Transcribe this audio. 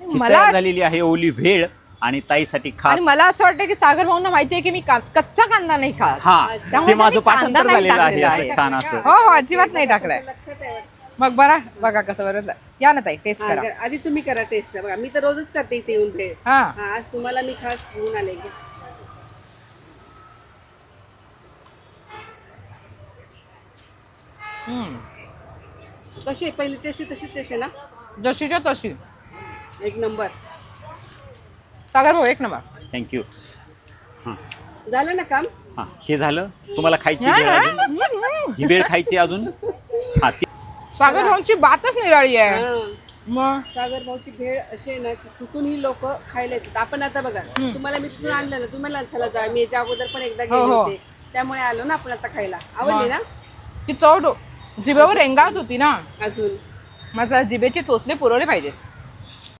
तयार झालेली आहे ओली भेळ आणि ताईसाठी खास. आणि मला असं वाटतं की सागर भाऊंना माहितीये की मी कच्चा कांदा नाही खात. हा त्यामुळे ते माझं त्यांनी कांदा पाठांतर नाही झालेलं आहे टाकलेला असं छान असं. हो हो अजिबात नाही टाकलाय. लक्षात आहे वाटतं. मग बघा कसं बरोबर. या ना ताई टेस्ट हा, करा. आधी तुम्ही करा टेस्ट. बघा मी तर रोजच करते इथे येऊन भेळ. हा हा आज तुम्हाला मी खास घेऊन आले. कशी आहे पहिली टेस्ट तशीच टेस्ट आहे ना? जशीच्या तशी. एक नंबर. सागर भाऊ एक नंबर. थँक्यू. झालं ना काम? हा हे झालं. तुम्हाला खायची भेळ अजून? ही भेळ खायची अजून? हा सागर भाऊची बातच निराळी आहे. हा. मग सागर भाऊची भेळ अशी आहे ना की कुठूनही लोक खायला येतात. आपण आता बघा तुम्हाला मी तिथून आणलं ना, तुम्हाला चला जा, मी याच्या अगोदर पण एकदा गेले हो. होते, त्यामुळे आलो ना आपण आता खायला. आवडली ना? ती चव जिभेवर रेंगाळत होती ना. अजून माझा जिभेचे चोचले पुरवले पाहिजे.